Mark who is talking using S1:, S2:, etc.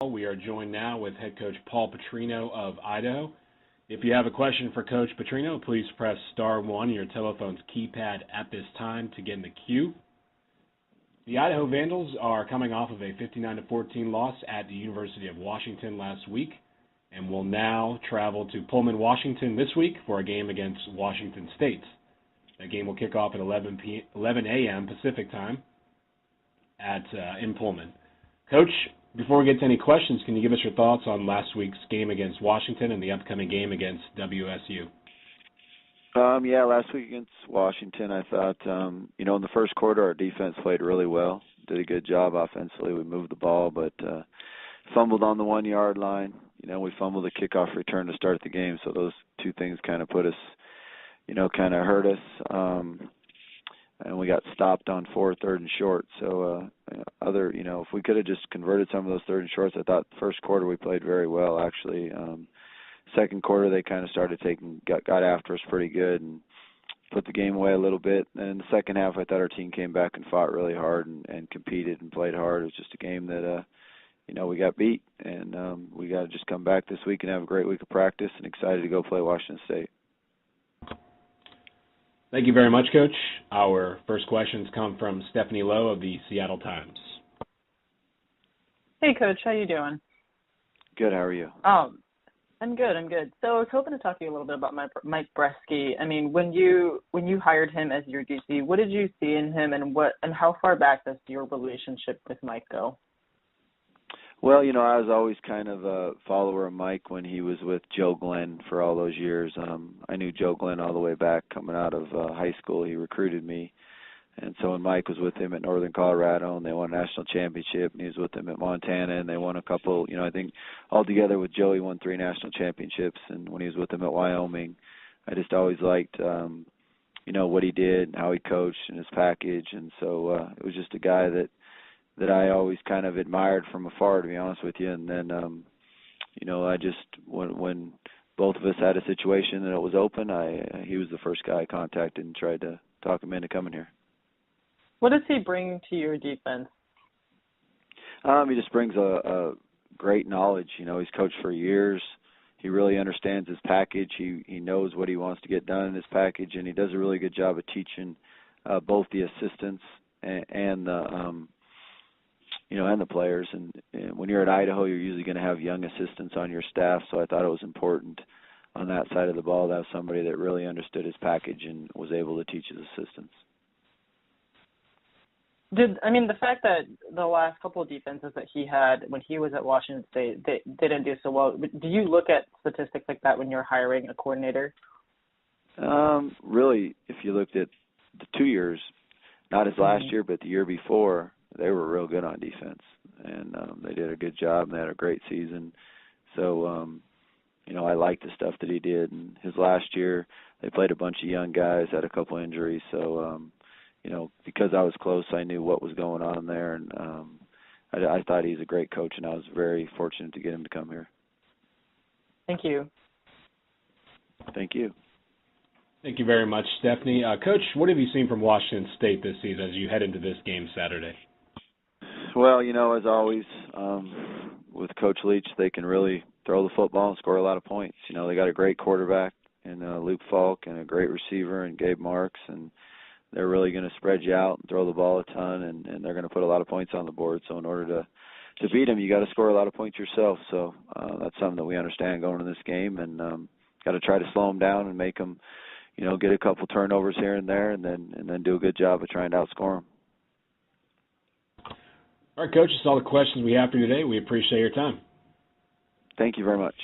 S1: We are joined now with head coach Paul Petrino of Idaho. If you have a question for Coach Petrino, please press star 1 on your telephone's keypad at this time to get in the queue. The Idaho Vandals are coming off of a 59-14 loss at the University of Washington last week and will now travel to Pullman, Washington this week for a game against Washington State. That game will kick off at 11 a.m. Pacific time in Pullman. Coach, before we get to any questions, can you give us your thoughts on last week's game against Washington and the upcoming game against WSU?
S2: Last week against Washington, I thought, in the first quarter our defense played really well, did a good job offensively. We moved the ball, but fumbled on the 1-yard line. We fumbled the kickoff return to start the game, so those two things kind of put us, kind of hurt us. And we got stopped on 3rd and short. So if we could have just converted some of those 3rd and shorts, I thought first quarter we played very well, actually. Second quarter they kind of started got after us pretty good and put the game away a little bit. And in the second half, I thought our team came back and fought really hard and competed and played hard. It was just a game that, we got beat. And we got to just come back this week and have a great week of practice and excited to go play Washington State.
S1: Thank you very much, Coach. Our first questions come from Stephanie Lowe of the Seattle Times.
S3: Hey, Coach. How you doing?
S2: Good. How are you?
S3: I'm good. So I was hoping to talk to you a little bit about Mike Bresky. I mean, when you hired him as your DC, what did you see in him, and how far back does your relationship with Mike go?
S2: Well, I was always kind of a follower of Mike when he was with Joe Glenn for all those years. I knew Joe Glenn all the way back coming out of high school. He recruited me. And so when Mike was with him at Northern Colorado and they won a national championship, and he was with him at Montana and they won a couple, I think altogether with Joe he won 3 national championships. And when he was with him at Wyoming, I just always liked, what he did and how he coached and his package. And so it was just a guy that I always kind of admired from afar, to be honest with you. And then, I just, when both of us had a situation that it was open, he was the first guy I contacted and tried to talk him into coming here.
S3: What does he bring to your defense?
S2: He just brings a great knowledge. He's coached for years. He really understands his package. He knows what he wants to get done in his package, and he does a really good job of teaching both the assistants and the and the players. And when you're at Idaho, you're usually going to have young assistants on your staff, so I thought it was important on that side of the ball to have somebody that really understood his package and was able to teach his assistants.
S3: The fact that the last couple of defenses that he had when he was at Washington State, they didn't do so well. Do you look at statistics like that when you're hiring a coordinator?
S2: Really, if you looked at the 2 years, not his last year, but the year before, they were real good on defense, and they did a good job, and they had a great season. So, I liked the stuff that he did. And his last year, they played a bunch of young guys, had a couple injuries. So, because I was close, I knew what was going on there, and I thought he's a great coach, and I was very fortunate to get him to come here.
S3: Thank you.
S2: Thank you.
S1: Thank you very much, Stephanie. Coach, what have you seen from Washington State this season as you head into this game Saturday?
S2: Well, as always, with Coach Leach, they can really throw the football and score a lot of points. They got a great quarterback in Luke Falk and a great receiver in Gabe Marks, and they're really going to spread you out and throw the ball a ton, and they're going to put a lot of points on the board. So in order to beat them, you got to score a lot of points yourself. So that's something that we understand going into this game, and got to try to slow them down and make them, get a couple turnovers here and there, and then do a good job of trying to outscore them.
S1: All right, Coach, that's all the questions we have for you today. We appreciate your time.
S2: Thank you very much.